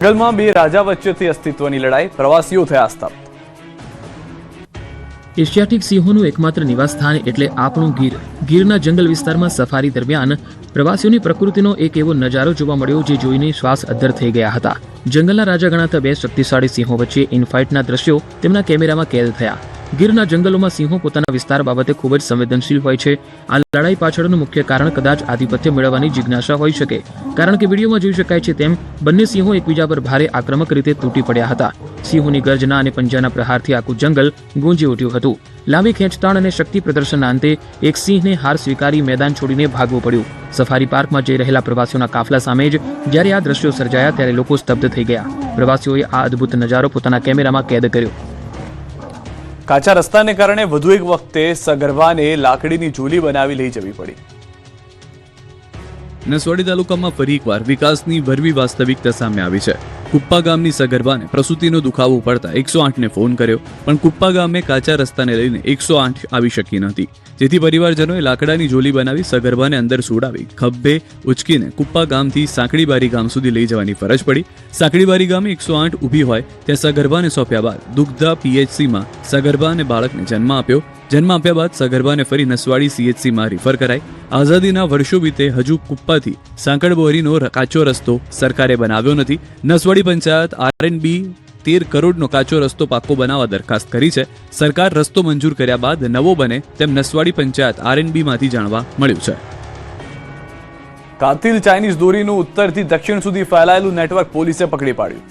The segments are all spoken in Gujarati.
જંગલમાં બે રાજા વચ્ચેથી અસ્તિત્વની લડાઈ, પ્રવાસીઓ થયા સ્તબ્ધ। એશિયાટિક સિંહોનું એકમાત્ર નિવાસસ્થાન એટલે આપણું ગીર। ગીરના જંગલ વિસ્તારમાં સફારી દરમિયાન પ્રવાસીઓની પ્રકૃતિનો એક એવો નજારો જોવા મળ્યો જે જોઈને શ્વાસ અદ્ધર થઈ ગયા હતા। જંગલના રાજા ગણાતા બે શક્તિશાળી સિંહો વચ્ચે ઇનફાઇટના દ્રશ્યો તેમના કેમેરામાં કેદ થયા। ગીરના જંગલોમાં સિંહો પોતાના વિસ્તાર બાબતે ખૂબ જ સંવેદનશીલ હોય છે। આ લડાઈ પાછળનું મુખ્ય કારણ કદાચ આધિપત્ય મેળવવાની જિજ્ઞાસા હોઈ શકે, કારણ કે વિડીયોમાં જોઈ શકાય છે તેમ બંને સિંહો એકબીજા પર ભારે આક્રમક રીતે તૂટી પડ્યા હતા। સિંહોની ગર્જના અને પંજાના પ્રહારથી આખું જંગલ ગુંજી ઉઠ્યું હતું। લાંબી ખેંચતાણ અને શક્તિ પ્રદર્શનના અંતે એક સિંહને હાર સ્વીકારી મેદાન છોડીને ભાગવું પડ્યું। સફારી પાર્કમાં જઈ રહેલા પ્રવાસીઓના કાફલા સામે જ જ્યારે આ દ્રશ્યો સર્જાયા ત્યારે લોકો સ્તબ્ધ થઈ ગયા। પ્રવાસીઓએ આ અદ્ભુત નજારો પોતાના કેમેરામાં કેદ કર્યો। કાચા રસ્તાને કારણે વધુ એક વખતે સગર્ભાને લાકડીની ઝૂલી બનાવી લઈ જવી પડી। નસવાડી તાલુકામાં ફરી એકવાર વિકાસની વરવી વાસ્તવિકતા સામે આવી છે। કુપ્પા ગામની સગર્ભાને પ્રસૂતિનો દુખાવો પડતા 108ને ફોન કર્યો, પણ કુપ્પા ગામે કાચા રસ્તાને લઈને 108 આવી શકી નહોતી, જેથી પરિવારજનોએ લાકડાની ઝોલી બનાવી સગર્ભાને અંદર સુડાવી ખભે ઉચકીને કુપ્પા ગામથી સાંકડીબારી ગામ સુધી લઈ જવાની ફરજ પડી। સાંકડીબારી ગામે 108 ઊભી હોય ત્યાં સગર્ભાને સોંપ્યા બાદ દુગ્ધા પીએચસીમાં સગર્ભા અને બાળકને જન્મ આપ્યો। જન્મ આપ્યા બાદ સગર્ભાને ફરી નસવાડી સીએચસીમાં રિફર કરાઈ। આઝાદીના વર્ષો બીતે હજુ કુપ્પાથી સાંકળબોરીનો કાચો રસ્તો સરકારે બનાવ્યો નથી। નસવાડી પંચાયત આરએનબી 13 કરોડનો કાચો રસ્તો પાક્કો બનાવવા દરખાસ્ત કરી છે। સરકાર રસ્તો મંજૂર કર્યા બાદ નવો બને તેમ નસવાડી પંચાયત આરએનબીમાંથી જાણવા મળ્યું છે। કાતિલ ચાઇનીઝ દોરીનું ઉત્તરથી દક્ષિણ સુધી ફેલાયેલું નેટવર્ક પોલીસે પકડી પાડ્યું।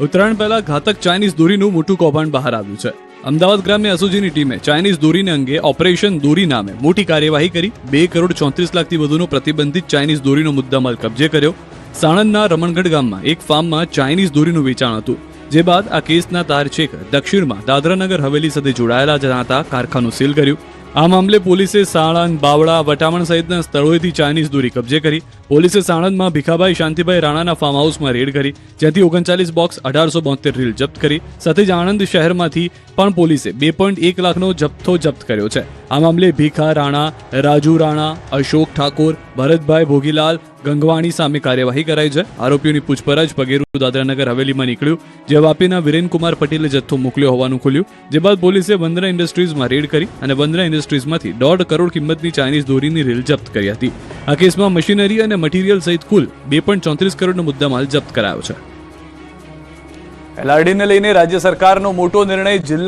ઉત્તરાયણ પહેલા ઘાતક ચાઇનીઝ દોરીનું મોટું કૌભાંડ બહાર આવ્યું છે। અમદાવાદ ગ્રામ્ય એસઓજીની ટીમે ચાઇનીઝ દોરીને અંગે ઓપરેશન દોરી નામે મોટી કાર્યવાહી કરી 2 કરોડ 34 લાખથી વધુનો પ્રતિબંધિત ચાઇનીઝ દોરીનો મુદ્દામાલ કબજે કર્યો। સાણંદના રમણગઢ ગામમાં એક ફાર્મમાં ચાઇનીઝ દોરીનું વેચાણ હતું, જે બાદ આ કેસના તાર છેક દક્ષિણમાં દાદરાનગર હવેલી સાથે જોડાયેલા જણાતા કારખાનું સીલ કર્યું। આ મામલે પોલીસે સાણંદ, બાવળા, વટામણ સહિતના સ્થળોએથી ચાઇનીઝ દોરી કબજે કરી। પોલીસે સાણંદમાં ભીખાભાઈ શાંતિભાઈ રાણાના ફાર્મ હાઉસમાં રેડ કરી, જ્યાંથી 39 બોક્સ 1872 રીલ જપ્ત કરી। સાથે જ આણંદ શહેરમાંથી પણ પોલીસે 2.1 લાખનો જથ્થો જપ્ત કર્યો છે। આ મામલે ભીખા રાણા, રાજુ રાણા, અશોક ઠાકોર, ભરતભાઈ ભોગીલાલ ગંગવાણી સામે કાર્યવાહી કરાઈ છે। આરોપીઓની પૂછપરછ પગેરું દાદરાનગર હવેલીમાં નીકળ્યું, જે વાપીના વિરેનકુમાર પટેલે જથ્થો મોકલ્યો હોવાનું ખુલ્યું, જે બાદ પોલીસે વંદના ઇન્ડસ્ટ્રીઝમાં રેડ કરી અને વંદના ઇન્ડસ્ટ્રીઝમાંથી 1.5 કરોડ કિંમતની ચાઇનીઝ દોરીની રીલ જપ્ત કરી હતી। આ કેસમાં મશીનરી અને મટીરીયલ સહિત કુલ 2.34 કરોડનો મુદ્દામાલ જપ્ત કરાયો છે। એલઆરડીને લઈને રાજ્ય સરકારનો મોટો નિર્ણય। જિલ્લા